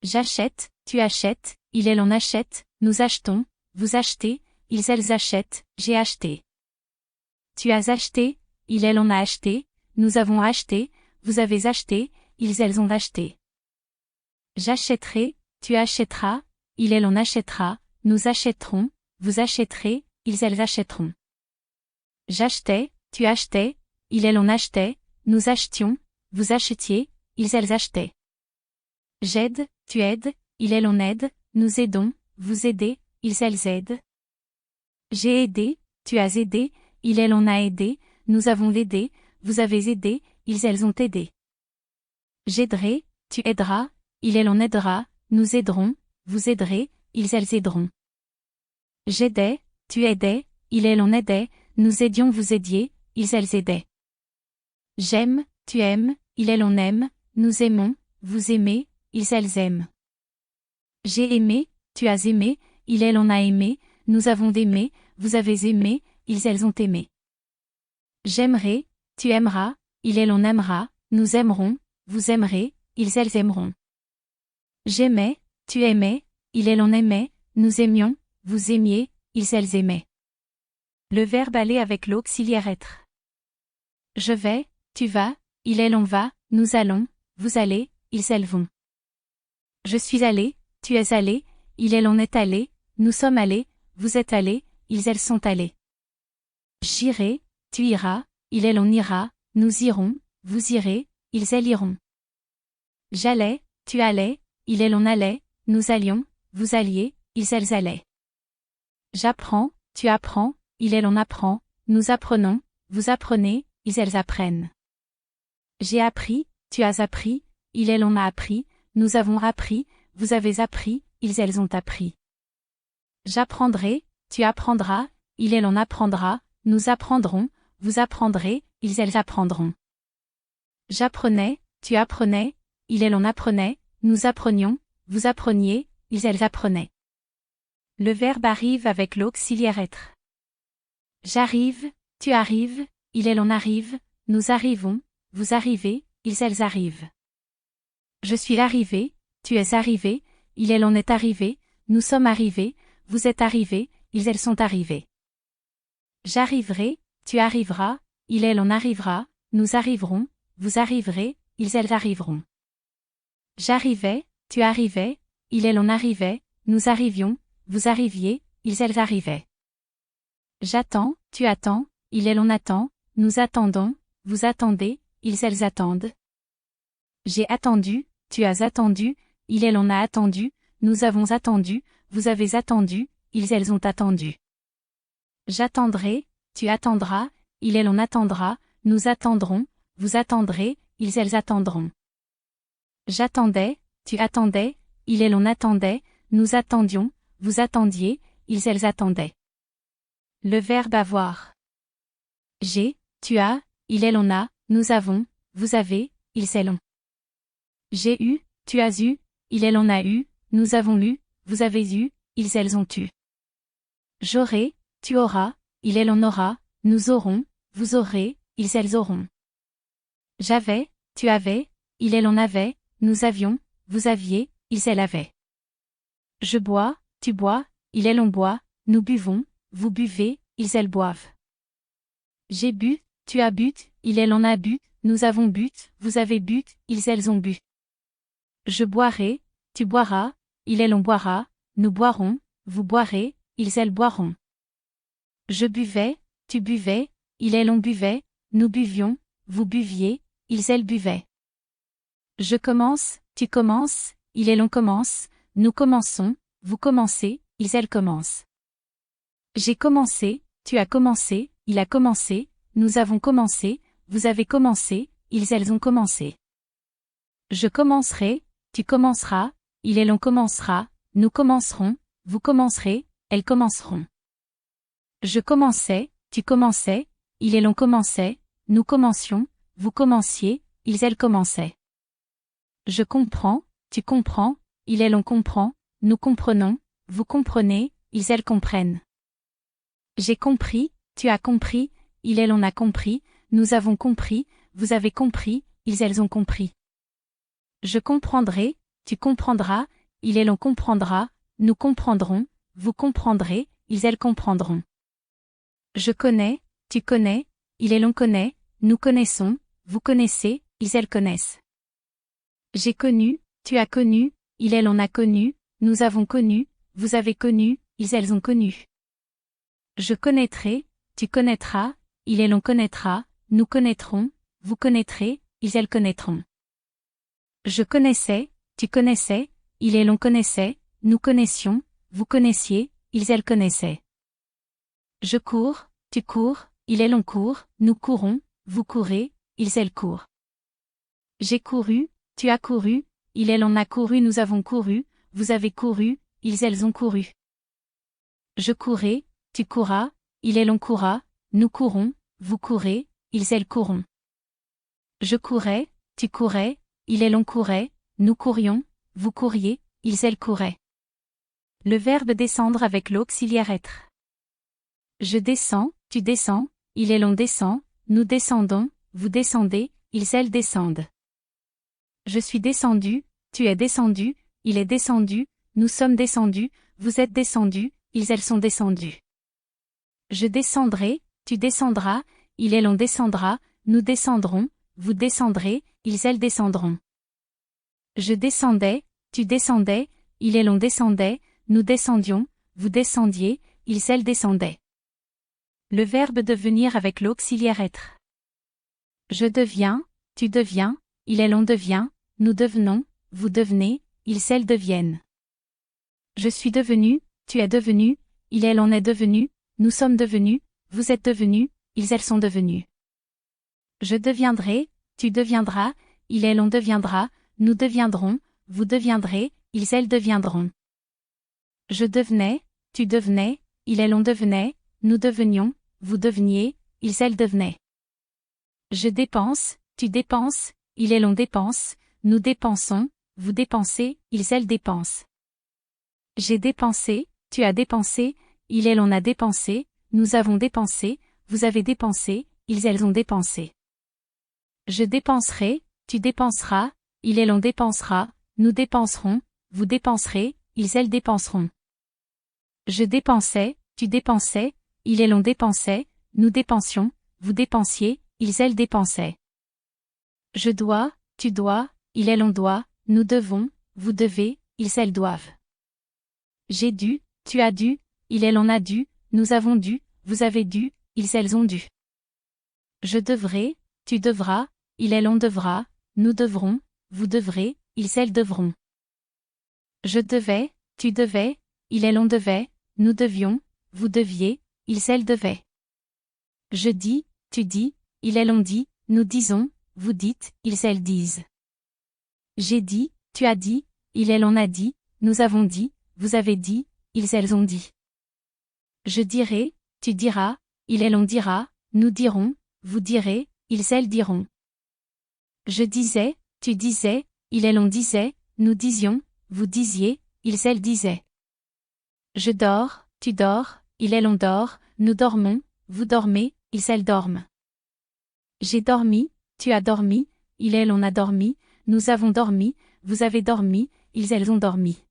J'achète, tu achètes, il elle on achète, nous achetons, vous achetez, ils elles achètent, j'ai acheté. Tu as acheté, il elle on a acheté, nous avons acheté, vous avez acheté, ils elles ont acheté. J'achèterai, tu achèteras, il elle on achètera, nous achèterons, vous achèterez, ils elles achèteront. J'achetais, tu achetais, il elle on achetait, nous achetions, vous achetiez, ils elles achetaient. J'aide, tu aides, il elle on aide, nous aidons, vous aidez, ils elles aident. J'ai aidé, tu as aidé, il elle on a aidé, nous avons aidé, vous avez aidé, ils elles ont aidé. J'aiderai, tu aideras, il elle on aidera, nous aiderons, vous aiderez, ils elles aideront. J'aidais, tu aidais, il elle on aidait, nous aidions vous aidiez, ils elles aidaient. J'aime, tu aimes, il elle on aime, nous aimons, vous aimez, ils elles aiment. J'ai aimé, tu as aimé, il elle on a aimé, nous avons aimé, vous avez aimé, ils elles ont aimé. J'aimerai, tu aimeras, il elle on aimera, nous aimerons, vous aimerez, ils elles aimeront. J'aimais, tu aimais, il elle on aimait, nous aimions, vous aimiez, ils elles aimaient. Le verbe aller avec l'auxiliaire être. Je vais, tu vas, il elle on va, nous allons, vous allez, ils elles vont. Je suis allé, tu es allé, il elle on est allé, nous sommes allés, vous êtes allés, ils elles sont allés. J'irai, tu iras, il elle on ira, nous irons, vous irez, ils elles iront. J'allais, tu allais, il elle on allait, nous allions, vous alliez, ils elles allaient. J'apprends, tu apprends, il elle on apprend, nous apprenons, vous apprenez, ils elles apprennent. J'ai appris, tu as appris, il elle on a appris, nous avons appris, vous avez appris, ils elles ont appris. J'apprendrai, tu apprendras, il elle on apprendra, nous apprendrons, vous apprendrez, ils elles apprendront. J'apprenais, tu apprenais, il elle on apprenait, nous apprenions, vous appreniez, ils elles apprenaient. Le verbe arrive avec l'auxiliaire être. J'arrive, tu arrives, il elle on arrive, nous arrivons, vous arrivez, ils elles arrivent. Je suis arrivé, tu es arrivé, il elle on est arrivé, nous sommes arrivés, vous êtes arrivés, ils elles sont arrivés. J'arriverai, tu arriveras, il elle on arrivera, nous arriverons, vous arriverez, ils elles arriveront. J'arrivais, tu arrivais, il elle on arrivait, nous arrivions, vous arriviez, ils elles arrivaient. J'attends, tu attends, il elle on attend, nous attendons, vous attendez, ils elles attendent. J'ai attendu, tu as attendu, il elle on a attendu, nous avons attendu, vous avez attendu, ils elles ont attendu. J'attendrai, tu attendras, il elle on attendra, nous attendrons, vous attendrez, ils elles attendront. J'attendais, tu attendais, il elle on attendait, nous attendions, vous attendiez, ils elles attendaient. Le verbe avoir. J'ai, tu as, il elle on a, nous avons, vous avez, ils elles ont. J'ai eu, tu as eu, il elle on a eu, nous avons eu, vous avez eu, ils elles ont eu. J'aurai, tu auras, il elle on aura, nous aurons, vous aurez, ils elles auront. J'avais, tu avais, il elle on avait, nous avions, vous aviez, ils elles avaient. Je bois, tu bois, il elle on boit, nous buvons, vous buvez, ils elles boivent. J'ai bu, tu as bu, il elle on a bu, nous avons bu, vous avez bu, ils elles ont bu. Je boirai, tu boiras, il elle on boira, nous boirons, vous boirez, ils elles boiront. Je buvais, tu buvais, il elle on buvait, nous buvions, vous buviez, ils elles buvaient. Je commence, tu commences, il elle on commence, nous commençons, vous commencez, ils elles commencent. J'ai commencé, tu as commencé, il a commencé, nous avons commencé, vous avez commencé, ils elles ont commencé. Je commencerai, tu commenceras, il elle on commencera, nous commencerons, vous commencerez, elles commenceront. Je commençais, tu commençais, il elle on commençait, nous commencions, vous commenciez, ils elles commençaient. Je comprends, tu comprends, il elle on comprend, nous comprenons, vous comprenez, ils elles comprennent. J'ai compris, tu as compris, il elle on a compris, nous avons compris, vous avez compris, ils elles ont compris. Je comprendrai, tu comprendras, il elle on comprendra, nous comprendrons, vous comprendrez, ils elles comprendront. Je connais, tu connais, il elle on connaît, nous connaissons, vous connaissez, ils elles connaissent. J'ai connu, tu as connu, il elle on a connu, nous avons connu, vous avez connu, ils elles ont connu. Je connaîtrai, tu connaîtras, il elle on connaîtra, nous connaîtrons, vous connaîtrez, ils elles connaîtront. Je connaissais, tu connaissais, il elle on connaissait, nous connaissions, vous connaissiez, ils elles connaissaient. Je cours, tu cours, il elle on court, nous courons, vous courez, ils elles courent. J'ai couru, tu as couru, il elle on a couru, nous avons couru, vous avez couru, ils elles ont couru. Je courais, tu courras, il elle on courra, nous courons, vous courez, ils elles courront. Je courais, tu courais, il elle on courait, nous courions, vous couriez, ils elles couraient. Le verbe descendre avec l'auxiliaire être. Je descends, tu descends, il elle on descend, nous descendons, vous descendez, ils elles descendent. Je suis descendu, tu es descendu, il est descendu, nous sommes descendus, vous êtes descendus, ils elles sont descendus. Je descendrai, tu descendras, il elle on descendra, nous descendrons, vous descendrez, ils elles descendront. Je descendais, tu descendais, il elle on descendait, nous descendions, vous descendiez, ils elles descendaient. Le verbe devenir avec l'auxiliaire être. Je deviens, tu deviens, il elle on devient, nous devenons, vous devenez, ils elles deviennent. Je suis devenu, tu es devenu, il elle on est devenu, nous sommes devenus, vous êtes devenus, ils elles sont devenus. Je deviendrai, tu deviendras, il elle on deviendra, nous deviendrons, vous deviendrez, ils elles deviendront. Je devenais, tu devenais, il elle on devenait, nous devenions, vous deveniez, ils elles devenaient. Je dépense, tu dépenses, il elle on dépense, nous dépensons, vous dépensez, ils elles dépensent. J'ai dépensé, tu as dépensé, il elle on a dépensé, nous avons dépensé, vous avez dépensé, ils elles ont dépensé. Je dépenserai, tu dépenseras, il elle on dépensera, nous dépenserons, vous dépenserez, ils elles dépenseront. Je dépensais, tu dépensais, il elle on dépensait, nous dépensions, vous dépensiez, ils elles dépensaient. Je dois, tu dois, il elle on doit, nous devons, vous devez, ils elles doivent. J'ai dû, tu as dû, il elle on a dû, nous avons dû, vous avez dû, ils elles ont dû. Je devrai, tu devras, il elle on devra, nous devrons, vous devrez, ils elles devront. Je devais, tu devais, il elle on devait, nous devions, vous deviez, ils elles devaient. Je dis, tu dis, il elle on dit, nous disons, vous dites, ils elles disent. J'ai dit, tu as dit, il elle on a dit, nous avons dit, vous avez dit, ils elles ont dit. Je dirai, tu diras, il elle on dira, nous dirons, vous direz, ils elles diront. Je disais, tu disais, il elle on disait, nous disions, vous disiez, ils elles disaient. Je dors, tu dors, il elle on dort, nous dormons, vous dormez, ils elles dorment. J'ai dormi, tu as dormi, il elle on a dormi, nous avons dormi, vous avez dormi, ils elles ont dormi.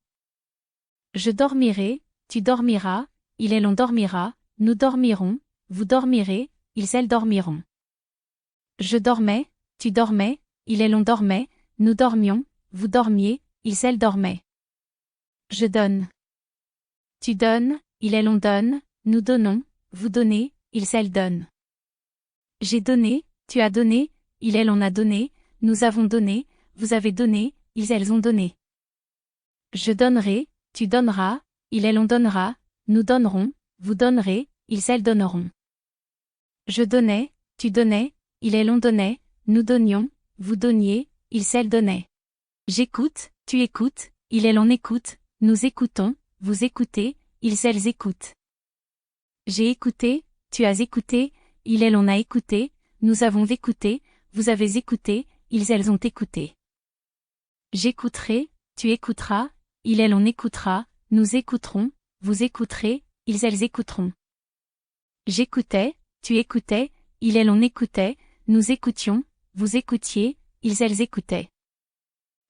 Je dormirai, tu dormiras, il elle on dormira, nous dormirons, vous dormirez, ils elles dormiront. Je dormais, tu dormais, il elle on dormait, nous dormions, vous dormiez, ils elles dormaient. Je donne. Tu donnes, il elle on donne, nous donnons, vous donnez, ils elles donnent. J'ai donné, tu as donné, il elle on a donné, nous avons donné, vous avez donné, ils elles ont donné. Je donnerai, tu donneras, il elle on donnera, nous donnerons, vous donnerez, ils elles donneront. Je donnais, tu donnais, il elle on donnait, nous donnions, vous donniez, ils elles donnaient. J'écoute, tu écoutes, il elle on écoute, nous écoutons, vous écoutez, ils elles écoutent. J'ai écouté, tu as écouté, il elle on a écouté, nous avons écouté, vous avez écouté, ils elles ont écouté. J'écouterai, tu écouteras, il elle on écoutera, nous écouterons, vous écouterez, ils elles écouteront. J'écoutais, tu écoutais, il elle on écoutait, nous écoutions, vous écoutiez, ils elles écoutaient.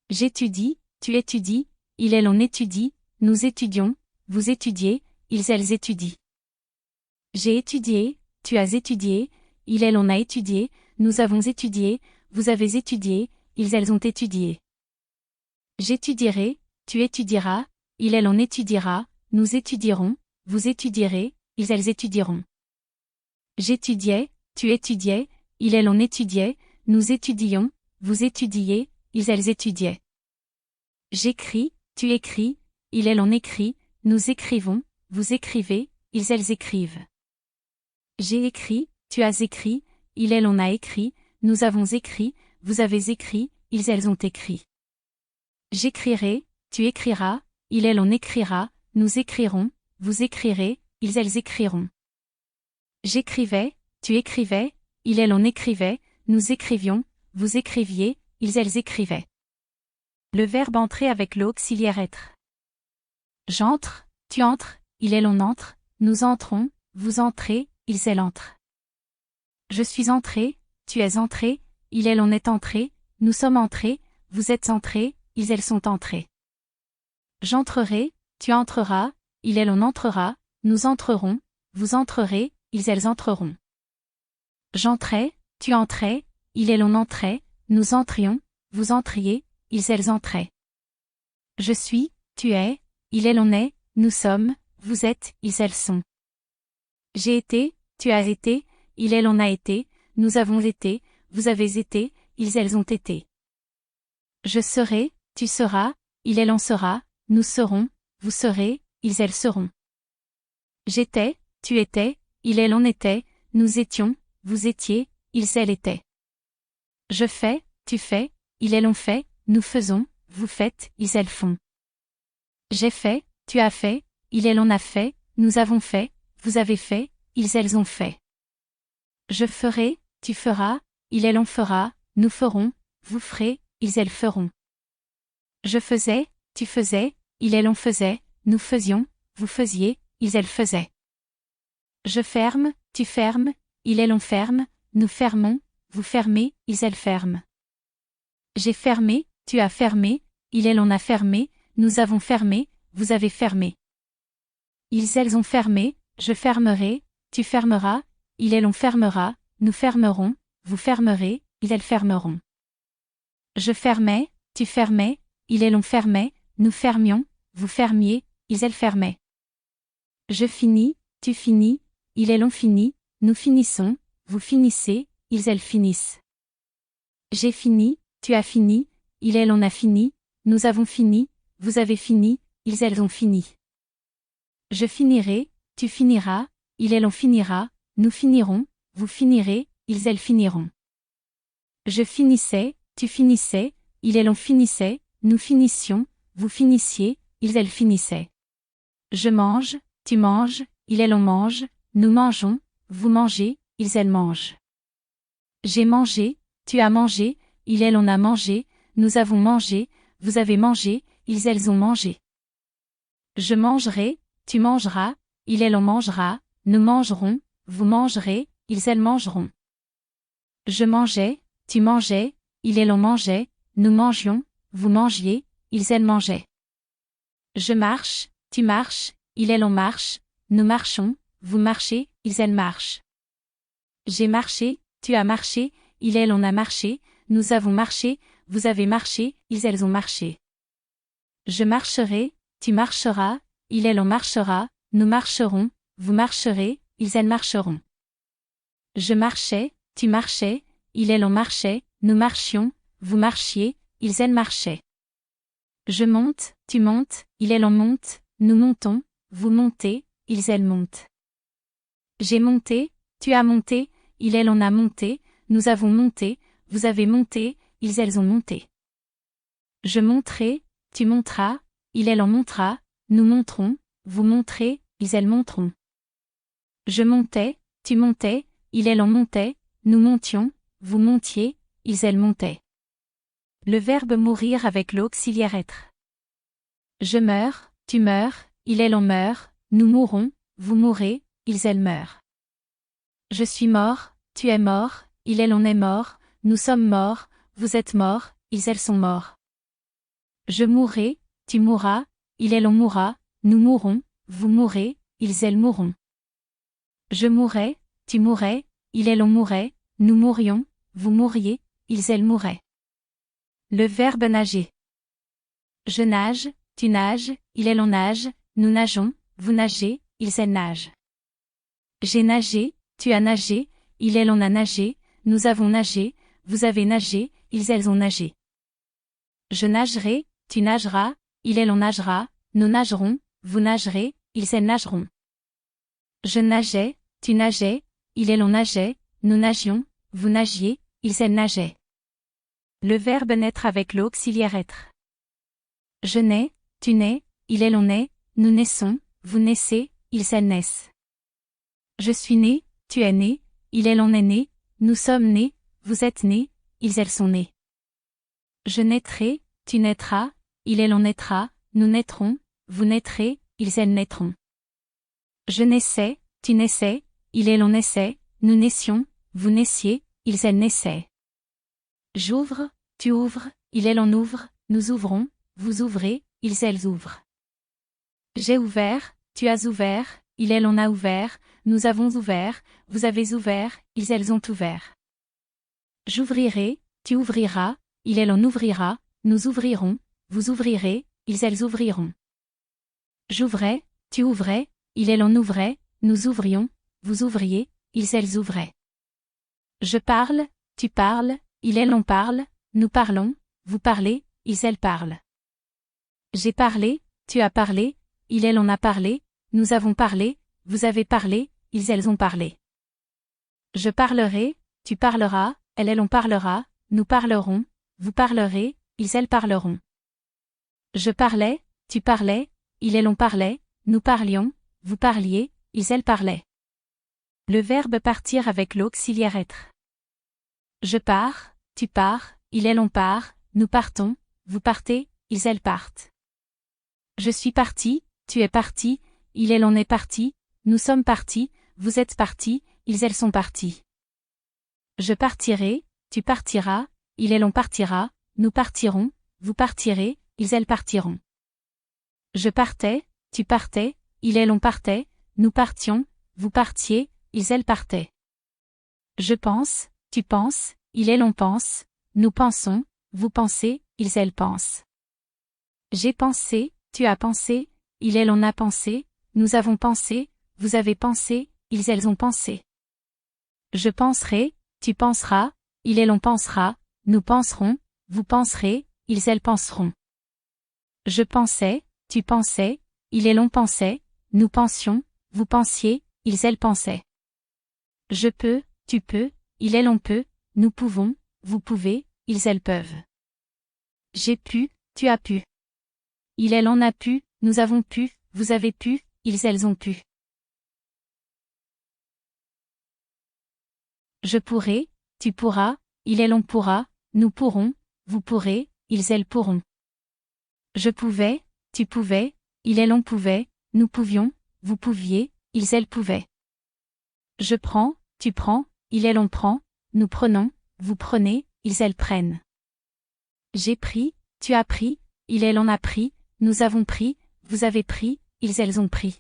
J'étudie, tu étudies, il elle on étudie, nous étudions, vous étudiez, ils elles étudient. J'ai étudié, tu as étudié, il elle on a étudié, nous avons étudié, vous avez étudié, ils elles ont étudié. J'étudierai, tu étudieras, il elle on étudiera, nous étudierons, vous étudierez, ils elles étudieront. J'étudiais, tu étudiais, il elle on étudiait, nous étudions, vous étudiez, ils elles étudiaient. J'écris, tu écris, il elle on écrit, nous écrivons, vous écrivez, ils elles écrivent. J'ai écrit, tu as écrit, il elle on a écrit, nous avons écrit, vous avez écrit, ils elles ont écrit. J'écrirai, tu écriras, il elle on écrira, nous écrirons, vous écrirez, ils elles écriront. J'écrivais, tu écrivais, il elle on écrivait, nous écrivions, vous écriviez, ils elles écrivaient. Le verbe entrer avec l'auxiliaire être. J'entre, tu entres, il elle on entre, nous entrons, vous entrez, ils elles entrent. Je suis entré, tu es entré, il elle on est entré, nous sommes entrés, vous êtes entrés, ils elles sont entrés. J'entrerai, tu entreras, il elle on entrera, nous entrerons, vous entrerez, ils elles entreront. J'entrais, tu entrais, il elle on entrait, nous entrions, vous entriez, ils elles entraient. Je suis, tu es, il elle on est, nous sommes, vous êtes, ils elles sont. J'ai été, tu as été, il elle on a été, nous avons été, vous avez été, ils elles ont été. Je serai, tu seras, il elle en sera, nous serons, vous serez, ils elles seront. J'étais, tu étais, il elle on était, nous étions, vous étiez, ils elles étaient. Je fais, tu fais, il elles ont fait, nous faisons, vous faites, ils elles font. J'ai fait, tu as fait, il elle on a fait, nous avons fait, vous avez fait, ils elles ont fait. Je ferai, tu feras, il elle on fera, nous ferons, vous ferez, ils elles feront. Je faisais, tu faisais, il elle on faisait, nous faisions, vous faisiez, ils elles faisaient. Je ferme, tu fermes, il elle on ferme, nous fermons, vous fermez, ils elles ferment. J'ai fermé, tu as fermé, il elle on a fermé, nous avons fermé, vous avez fermé. Ils elles ont fermé, je fermerai, tu fermeras, il elle on fermera, nous fermerons, vous fermerez, ils elles fermeront. Je fermais, tu fermais, il elle on fermait, nous fermions, vous fermiez, ils elles fermaient. Je finis, tu finis, il elle on finit, nous finissons, vous finissez, ils elles finissent. J'ai fini, tu as fini, il elle on a fini, nous avons fini, vous avez fini, ils elles ont fini. Je finirai, tu finiras, il elle on finira, nous finirons, vous finirez, ils elles finiront. Je finissais, tu finissais, il elle on finissait, nous finissions, vous finissiez, ils elles finissaient. Je mange, tu manges, il elle on mange, nous mangeons, vous mangez, ils elles mangent. J'ai mangé, tu as mangé, il elle on a mangé, nous avons mangé, vous avez mangé, ils elles ont mangé. Je mangerai, tu mangeras, il elle on mangera, nous mangerons, vous mangerez, ils elles mangeront. Je mangeais, tu mangeais, il elle on mangeait, nous mangions, vous mangiez, ils elles mangeaient. Je marche, tu marches, il elle on marche, nous marchons, vous marchez, ils elles marchent. J'ai marché, tu as marché, il elle on a marché, nous avons marché, vous avez marché, ils elles ont marché. Je marcherai, tu marcheras, il elle on marchera, nous marcherons, vous marcherez, ils elles marcheront. Je marchais, tu marchais, il elle on marchait, nous marchions, vous marchiez, ils elles marchaient. Je monte, tu montes, il elle on monte, nous montons, vous montez, ils elles montent. J'ai monté, tu as monté, il elle on a monté, nous avons monté, vous avez monté, ils elles ont monté. Je monterai, tu monteras, il elle en montera, nous monterons, vous monterez, ils elles monteront. Je montais, tu montais, il elle en montait, nous montions, vous montiez, ils elles montaient. Le verbe mourir avec l'auxiliaire être. Je meurs, tu meurs, il elle en meurt, nous mourrons, vous mourrez, ils elles meurent. Je suis mort, tu es mort, il elle en est mort, nous sommes morts, vous êtes morts, ils elles sont morts. Je mourrai, tu mourras, il elle on mourra, nous mourrons, vous mourrez, ils elles mourront. Je mourrai, tu mourrais, il elle on mourrait, nous mourrions, vous mourriez, ils elles mourraient. Le verbe nager. Je nage, tu nages, il elle on nage, nous nageons, vous nagez, ils elles nagent. J'ai nagé, tu as nagé, il elle on a nagé, nous avons nagé, vous avez nagé, ils elles ont nagé. Je nagerai, tu nageras, il elle on nagera, nous nagerons, vous nagerez, ils elles nageront. Je nageais, tu nageais, il elle on nageait, nous nagions, vous nagiez, ils elles nageaient. Le verbe naître avec l'auxiliaire être. Je nais, tu nais, il elle on naît, nous naissons, vous naissez, ils elles naissent. Je suis né, tu es né, il elle on est né, nous sommes nés, vous êtes nés, ils elles sont nés. Je naîtrai, tu naîtras, il elle on naîtra, nous naîtrons, vous naîtrez, ils elles naîtront. Je naissais, tu naissais, il elle on naissait, nous naissions, vous naissiez, ils elles naissaient. J'ouvre, tu ouvres, il elle on ouvre, nous ouvrons, vous ouvrez, ils elles ouvrent. J'ai ouvert, tu as ouvert, il elle on a ouvert, nous avons ouvert, vous avez ouvert, ils elles ont ouvert. J'ouvrirai, tu ouvriras, il elle on ouvrira, nous ouvrirons, vous ouvrirez, ils elles ouvriront. J'ouvrais, tu ouvrais, il elle on ouvrait, nous ouvrions, vous ouvriez, ils elles ouvraient. Je parle, tu parles, il elle on parle, nous parlons, vous parlez, ils elles parlent. J'ai parlé, tu as parlé, il elle on a parlé, nous avons parlé, vous avez parlé, ils elles ont parlé. Je parlerai, tu parleras, elle on parlera, nous parlerons, vous parlerez, ils elles parleront. Je parlais, tu parlais, il elle on parlait, nous parlions, vous parliez, ils elles parlaient. Le verbe partir avec l'auxiliaire être. Je pars, tu pars, il elle on part, nous partons, vous partez, ils elles partent. Je suis parti, tu es parti, il elle on est parti, nous sommes partis, vous êtes partis, ils elles sont partis. Je partirai, tu partiras, il elle on partira, nous partirons, vous partirez, ils elles partiront. Je partais, tu partais, il elle on partait, nous partions, vous partiez, ils elles partaient. Je pense, tu penses, il elle on pense, nous pensons, vous pensez, ils elles pensent. J'ai pensé, tu as pensé, il elle on a pensé, nous avons pensé, vous avez pensé, ils elles ont pensé. Je penserai, tu penseras, il elle on pensera, nous penserons, vous penserez, ils elles penseront. Je pensais, tu pensais, il elle on pensait, nous pensions, vous pensiez, ils elles pensaient. Je peux, tu peux, il elle on peut, nous pouvons, vous pouvez, ils elles peuvent. J'ai pu, tu as pu. Il elle on a pu, nous avons pu, vous avez pu, ils elles ont pu. Je pourrai, tu pourras, il elle on pourra, nous pourrons, vous pourrez, ils elles pourront. Je pouvais, tu pouvais, il elle on pouvait, nous pouvions, vous pouviez, ils elles pouvaient. Je prends, tu prends, il elle on prend, nous prenons, vous prenez, ils elles prennent. J'ai pris, tu as pris, il elle on a pris, nous avons pris, vous avez pris, ils elles ont pris.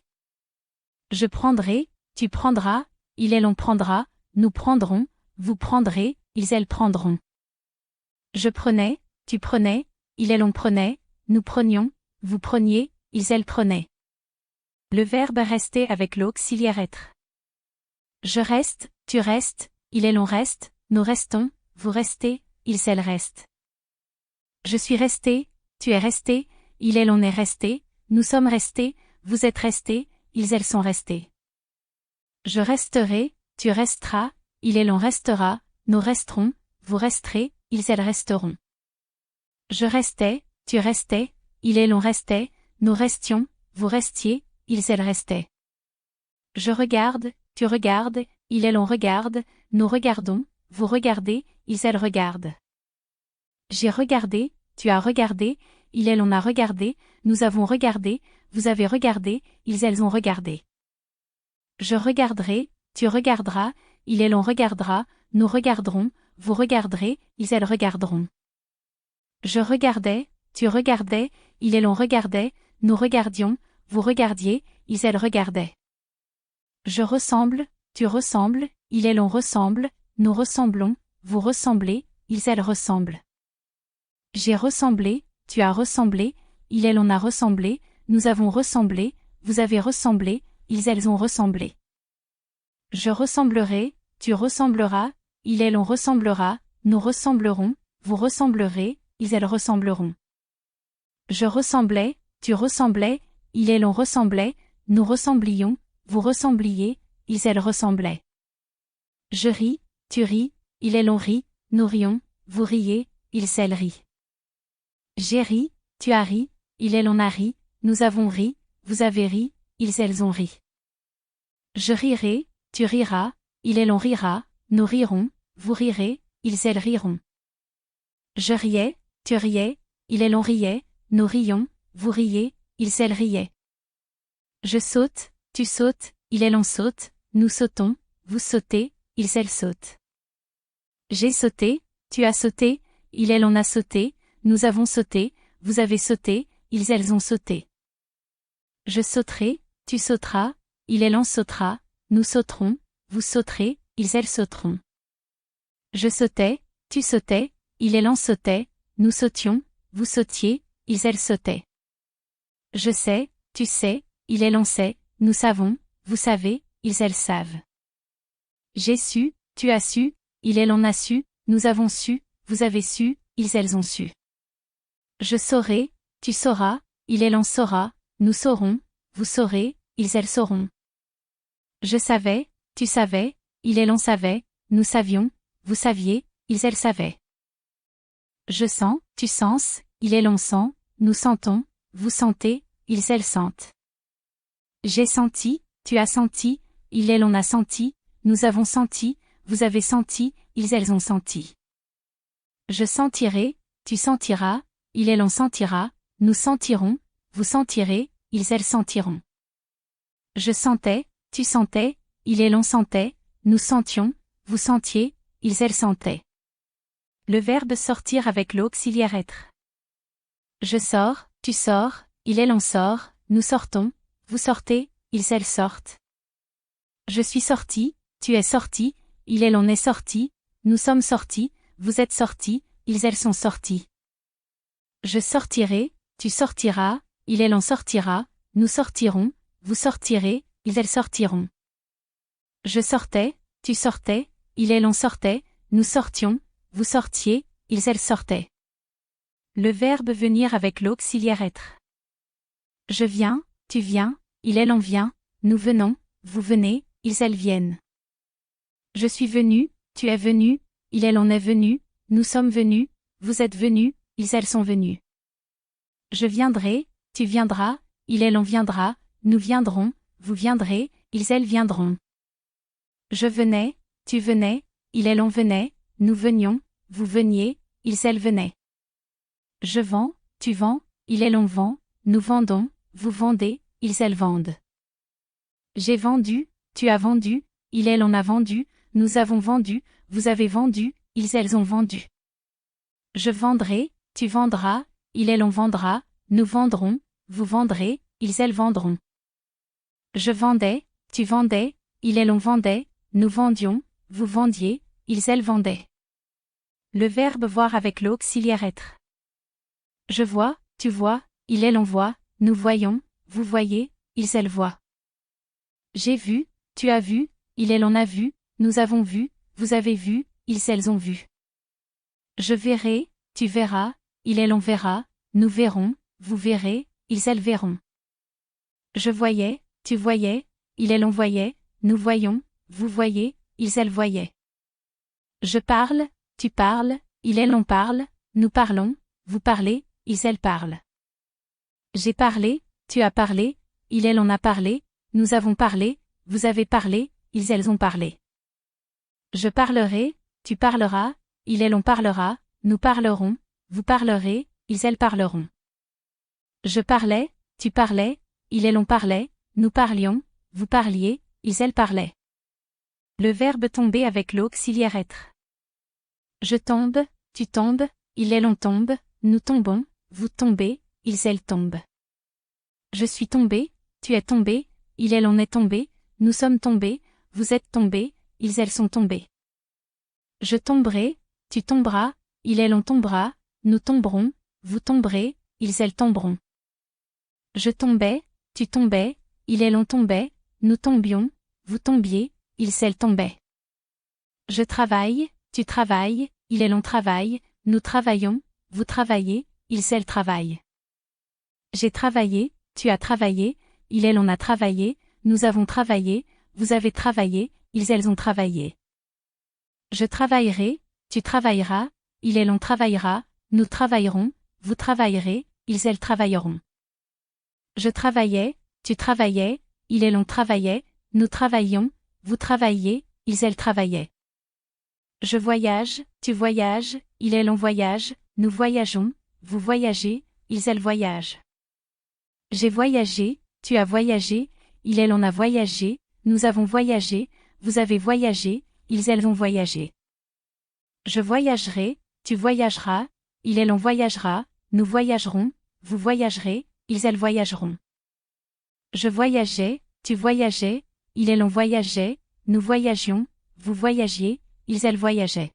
Je prendrai, tu prendras, il elle on prendra, nous prendrons, vous prendrez, ils elles prendront. Je prenais, tu prenais, il elle on prenait, nous prenions, vous preniez, ils elles prenaient. Le verbe rester avec l'auxiliaire être. Je reste, tu restes, il elle on reste, nous restons, vous restez, ils elles restent. Je suis resté, tu es resté, il elle on est resté, nous sommes restés, vous êtes restés, ils elles sont restés. Je resterai, tu resteras, il elle on restera, nous resterons, vous resterez, ils elles resteront. Je restais, tu restais, il elle on restait, nous restions, vous restiez, ils elles restaient. Je regarde, tu regardes, il elle on regarde, nous regardons, vous regardez, ils elles regardent. J'ai regardé, tu as regardé, il elle on a regardé, nous avons regardé, vous avez regardé, ils elles ont regardé. Je regarderai, tu regarderas, il elle on regardera, nous regarderons, vous regarderez, ils elles regarderont. Je regardais, tu regardais, il et l'on regardait, nous regardions, vous regardiez, ils elles regardaient. Je ressemble, tu ressembles, il et l'on ressemble, nous ressemblons, vous ressemblez, ils elles ressemblent. J'ai ressemblé, tu as ressemblé, il et l'on a ressemblé, nous avons ressemblé, vous avez ressemblé, ils elles ont ressemblé. Je ressemblerai, tu ressembleras, il et l'on ressemblera, nous ressemblerons, vous ressemblerez, ils elles ressembleront. Je ressemblais, tu ressemblais, il et l'on ressemblait, nous ressemblions, vous ressembliez, ils elles ressemblaient. Je ris, tu ris, il et l'on rit, nous rions, vous riez, ils elles rient. J'ai ri, tu as ri, il et l'on a ri, nous avons ri, vous avez ri, ils elles ont ri. Je rirai, tu riras, il et l'on rira, nous rirons, vous rirez, ils elles riront. Je riais, tu riais, il et l'on riait, nous rions, vous riez, ils elles riaient. Je saute, tu sautes, il et l'on saute, nous sautons, vous sautez, ils elles sautent. J'ai sauté, tu as sauté, il et l'on a sauté, nous avons sauté, vous avez sauté, ils elles ont sauté. Je sauterai, tu sauteras, il et l'on sautera, nous sauterons, vous sauterez, ils elles sauteront. Je sautais, tu sautais, il et l'on sautait, nous sautions, vous sautiez, ils elles sautaient. Je sais, tu sais, il et l'on sait, nous savons, vous savez, ils elles savent. J'ai su, tu as su, il et l'on a su, nous avons su, vous avez su, ils elles ont su. Je saurai, tu sauras, il et l'on saura, nous saurons, vous saurez, ils elles sauront. Je savais, tu savais, il et l'on savait, nous savions, vous saviez, ils elles savaient. Je sens, tu sens, il et l'on sent, nous sentons, vous sentez, ils elles sentent. J'ai senti, tu as senti, il et l'on a senti, nous avons senti, vous avez senti, ils elles ont senti. Je sentirai, tu sentiras, il et l'on sentira, nous sentirons, vous sentirez, ils elles sentiront. Je sentais, tu sentais, il et l'on sentait, nous sentions, vous sentiez, ils elles sentaient. Le verbe sortir avec l'auxiliaire être. Je sors, tu sors, il et l'on sort, nous sortons, vous sortez, ils elles sortent. Je suis sorti, tu es sorti, il et l'on est sorti, nous sommes sortis, vous êtes sortis, ils elles sont sortis. Je sortirai, tu sortiras, il et l'on sortira, nous sortirons, vous sortirez, ils elles sortiront. Je sortais, tu sortais, il et l'on sortait, nous sortions, vous sortiez, ils elles sortaient. Le verbe venir avec l'auxiliaire être. Je viens, tu viens, il et l'on vient, nous venons, vous venez, ils elles viennent. Je suis venu, tu es venu, il et l'on est venu, nous sommes venus, vous êtes venus, ils elles sont venus. Je viendrai, tu viendras, il et l'on viendra, nous viendrons, vous viendrez, ils elles viendront. Je venais, tu venais, il et l'on venait, nous venions, vous veniez, ils elles venaient. Je vends, tu vends, il et l'on vend, nous vendons, vous vendez, ils elles vendent. J'ai vendu, tu as vendu, il et l'on a vendu, nous avons vendu, vous avez vendu, ils elles ont vendu. Je vendrai, tu vendras, il et l'on vendra, nous vendrons, vous vendrez, ils elles vendront. Je vendais, tu vendais, il et l'on vendait, nous vendions, vous vendiez, ils elles vendaient. Le verbe voir avec l'auxiliaire être. Je vois, tu vois, il et l'on voit, nous voyons, vous voyez, ils elles voient. J'ai vu, tu as vu, il et l'on a vu, nous avons vu, vous avez vu, ils elles ont vu. Je verrai, tu verras, il et l'on verra, nous verrons, vous verrez, ils elles verront. Je voyais, tu voyais, il et l'on voyait, nous voyons, vous voyez, ils elles voyaient. Je parle, tu parles, il et l'on parle, nous parlons, vous parlez, ils elles parlent. J'ai parlé, tu as parlé, il et l'on a parlé, nous avons parlé, vous avez parlé, ils elles ont parlé. Je parlerai, tu parleras, il et l'on parlera, nous parlerons, vous parlerez, ils elles parleront. Je parlais, tu parlais, il et l'on parlait, nous parlions, vous parliez, ils elles parlaient. Le verbe tomber avec l'auxiliaire être. Je tombe, tu tombes, il et l'on tombe, nous tombons, vous tombez, ils elles tombent. Je suis tombé, tu es tombé, il elle on est tombé, nous sommes tombés, vous êtes tombés, ils elles sont tombés. Je tomberai, tu tomberas, il elle on tombera, nous tomberons, vous tomberez, ils elles tomberont. Je tombais, tu tombais, il elle on tombait, nous tombions, vous tombiez, ils elles tombaient. Je travaille, tu travailles, il elle on travaille, nous travaillons, vous travaillez, ils elles travaillent. J'ai travaillé, tu as travaillé, il elle on a travaillé, nous avons travaillé, vous avez travaillé, ils elles ont travaillé. Je travaillerai, tu travailleras, il elle on travaillera, nous travaillerons, vous travaillerez, ils elles travailleront. Je travaillais, tu travaillais, il elle on travaillait, nous travaillions, vous travailliez, ils elles travaillaient. Je voyage, tu voyages, il elle on voyage, nous voyageons, vous voyagez, ils elles voyagent. J'ai voyagé, tu as voyagé, il elle on a voyagé, nous avons voyagé, vous avez voyagé, ils elles ont voyagé. Je voyagerai, tu voyageras, il elle on voyagera, nous voyagerons, vous voyagerez, ils elles voyageront. Je voyageais, tu voyageais, il elle on voyageait, nous voyagions, vous voyagiez, ils elles voyageaient.